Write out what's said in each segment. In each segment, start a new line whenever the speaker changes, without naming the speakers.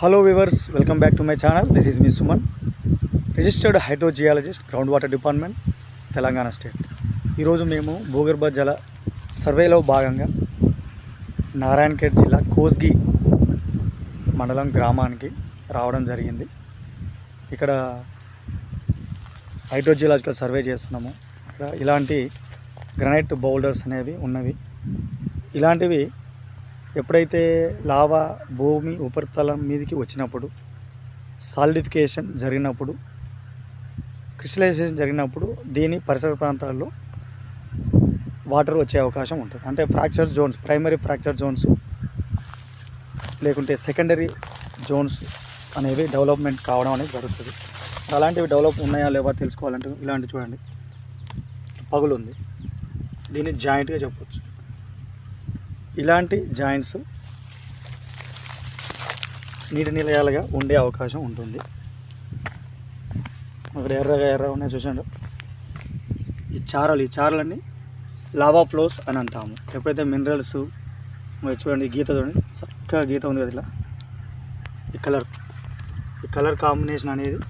Hello viewers, welcome back to my channel. This is me Suman, registered hydrogeologist, ground water department, Telangana state. ఈరోజు మేము భూగర్భ జల సర్వేలో భాగంగా నారాయణఖేడ్ జిల్లా కోస్గి మండలం గ్రామానికి రావడం జరిగింది. ఇక్కడ హైడ్రోజియాలజికల్ సర్వే చేస్తున్నాము. ఇక్కడ ఇలాంటి గ్రానైట్ బౌల్డర్స్ అనేవి ఉన్నవి. ఇలాంటివి ఎప్పుడైతే లావా భూమి ఉపరితలం మీదకి వచ్చినప్పుడు, సాలిడిఫికేషన్ జరిగినప్పుడు, క్రిస్టలైజేషన్ జరిగినప్పుడు దీని పరిసర ప్రాంతాల్లో వాటర్ వచ్చే అవకాశం ఉంటుంది. అంటే fracture zones, primary fracture zones లేకుంటే సెకండరీ జోన్స్ అనేవి డెవలప్మెంట్ కావడం అనేది జరుగుతుంది. అలాంటివి డెవలప్ ఉన్నాయా లేవా తెలుసుకోవాలంటే ఇలాంటి చూడండి, పగులు ఉంది. దీన్ని జాయింట్గా చెప్పవచ్చు. ఇలాంటి జాయింట్స్ నీటి నిలయాలుగా ఉండే అవకాశం ఉంటుంది. అక్కడ ఎర్రగా ఉన్నాయి చూసాడు. ఈ చారలన్నీ లావా ఫ్లోస్ అని అంటాము. ఎప్పుడైతే మినరల్స్ చూడండి, గీత చూడండి, చక్కగా గీత ఉంది కదా, ఇలా ఈ కలర్ కాంబినేషన్ అనేది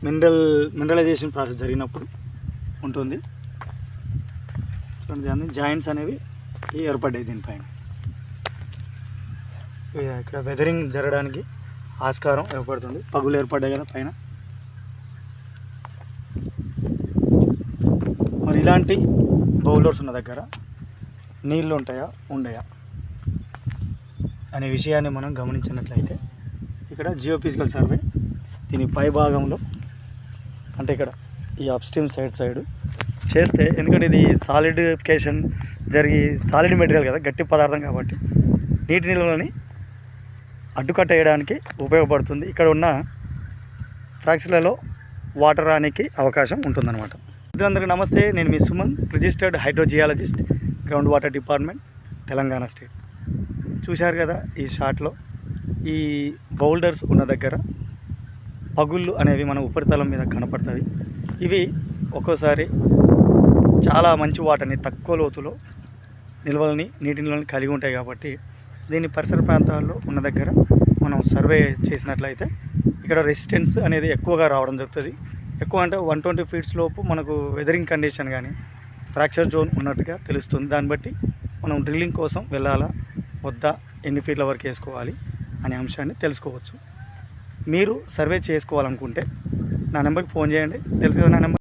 మినరలైజేషన్ ప్రాసెస్ జరిగినప్పుడు ఉంటుంది. చూడండి, దాన్ని జాయింట్స్ అనేవి ఏర్పడ్డాయి దీనిపైన. ఇక్కడ వెదరింగ్ జరగడానికి ఆస్కారం ఏర్పడుతుంది. పగులు ఏర్పడ్డాయి కదా పైన. మరి ఇలాంటి బౌలర్స్ ఉన్న దగ్గర నీళ్ళు ఉంటాయా ఉండయా అనే విషయాన్ని మనం గమనించినట్లయితే, ఇక్కడ జియోఫిజికల్ సర్వే దీని పై భాగంలో, అంటే ఇక్కడ ఈ అప్స్ట్రీమ్ సైడ్ చేస్తే, ఎందుకంటే ఇది సాలిడిఫికేషన్ జరిగి సాలిడ్ మెటీరియల్ కదా, గట్టి పదార్థం కాబట్టి నీటి నిల్వలని అడ్డుకట్ట వేయడానికి ఉపయోగపడుతుంది. ఇక్కడ ఉన్న ఫ్రాక్చర్లలో వాటర్ రానికి అవకాశం ఉంటుందన్నమాట. అందరికీ నమస్తే, నేను మీ Suman, registered hydrogeologist, ground water department, Telangana state. చూశారు కదా ఈ షాట్లో, ఈ బౌల్డర్స్ ఉన్న దగ్గర పగుళ్ళు అనేవి మన ఉపరితలం మీద కనపడతాయి. ఇవి ఒక్కోసారి చాలా మంచి వాటర్ని తక్కువ లోతులో నీటి నిల్వల్ని కలిగి ఉంటాయి. కాబట్టి దీని పరిసర ప్రాంతాల్లో ఉన్న దగ్గర మనం సర్వే చేసినట్లయితే ఇక్కడ రెసిస్టెన్స్ అనేది ఎక్కువగా రావడం జరుగుతుంది. ఎక్కువ అంటే 120 ఫీట్స్ లోపు మనకు వెదరింగ్ కండిషన్ కానీ ఫ్రాక్చర్ జోన్ ఉన్నట్టుగా తెలుస్తుంది. దాన్ని బట్టి మనం డ్రిల్లింగ్ కోసం వెళ్ళాలా వద్దా, ఎన్ని ఫీట్ల వరకు వేసుకోవాలి అనే అంశాన్ని తెలుసుకోవచ్చు. మీరు సర్వే చేసుకోవాలనుకుంటే నా నెంబర్కి ఫోన్ చేయండి. తెలుసు కదా నా నెంబర్.